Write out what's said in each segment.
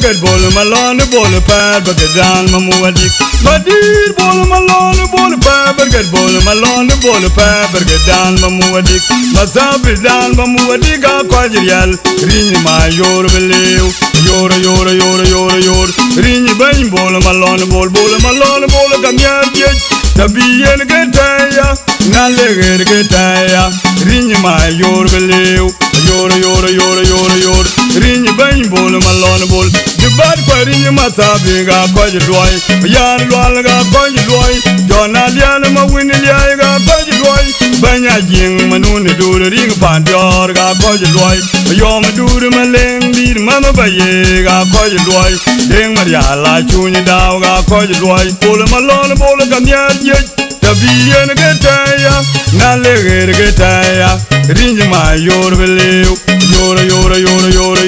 Brigade bol malone bol pa Brigade mamuadik Badir bol malone bol pa Brigade bol malone bol pa Brigade mamuadik Masabri dan mamuadik akwajial Rini ma yor belew yor Rini bain bol malone bol kamyar jej Tabiyen getaya naleger getaya Rini ma yor belew yor Rini bain bol malone bol Dibat kwa rini matabi ga kwaji loy Yan lwal ga kwaji loy Jona lian ma wini liay ga kwaji loy Banya jing manuni dure ring pandior ga kwaji loy Yom dure maleng dir mama baye ga kwaji loy Deng maria la chunyi daw ga kwaji loy Bol malone bol kamyar jej Tabiyen getaya naleger getaya Rinji ma yor belew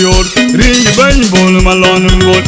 yor Rinji bain bol malone bol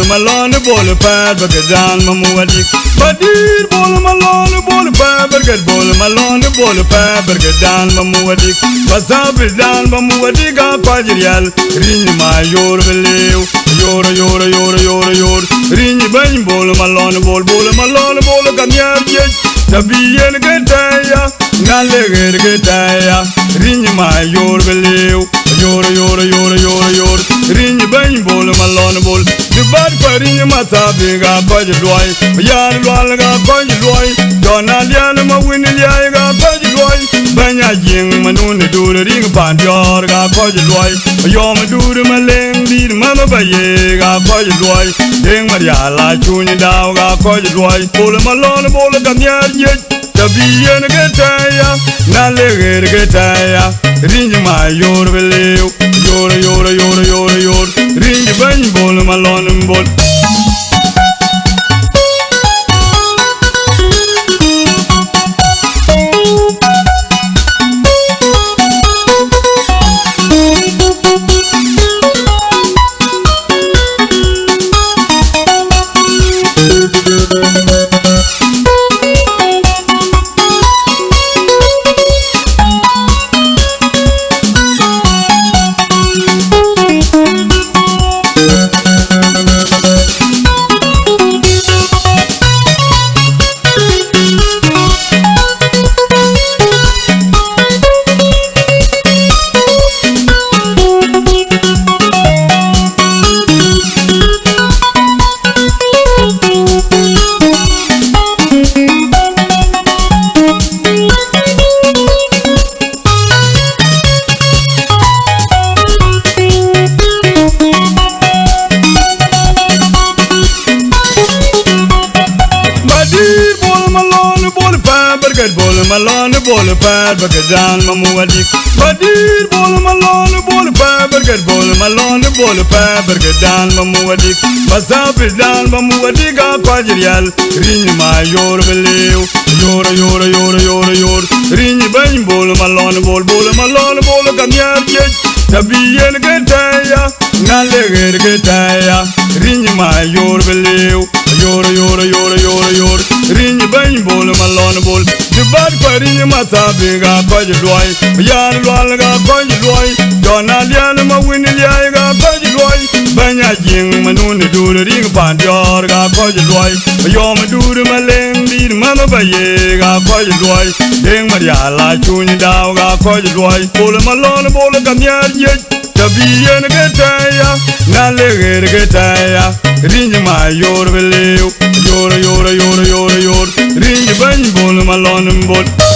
Malone bol pa Brigade mamuadik Badir bol malone bol pa Brigade bol malone bol pa Brigade mamuadik Masabri dan mamuadik akwajial Rini ma yor belew yor Rini bain bol malone bol kamyar jej Tabiyen getaya naleger getaya Rini ma yor belew yor Rini bain bol malone bol Dibat kwa rini matabi ga kwaji loy Yan lwal ga kwaji loy Jona lian ma wini liay ga kwaji loy Banya jing manuni dure ring pandior ga kwaji loy Yom dure maleng dir mama baye ga kwaji loy Deng maria la chunyi daw ga kwaji loy Bol malone bol kamyar jej Tabiyen getaya naleger getaya Rinji ma yor belew yor Rinji bain bol malone bol Malone bol pa Brigade mamuadik Badir bol malone bol pa Brigade bol malone bol pa Brigade mamuadik Masabri dan mamuadik akwajial Rini ma yor belew yor Rini bain bol malone bol kamyar jej Tabiyen getaya naleger getaya Rini ma yor belew yor Rini bain bol malone bol Dibat kwa rini matabi ga kwaji loy Yan lwal ga kwaji loy Jona lian ma win liai ga ko ji loi banya jing manun du ring pan jor ga ko ji loi yo ma du ma leng di ma ba ye ga ko ji loi deng ma ya la chun dao ga ko ji loi bol ma lon bol ga nyar ye tabi yen ga ta ya na le ga ta ya ring ma yor bele yor ring ban bol ma lon bol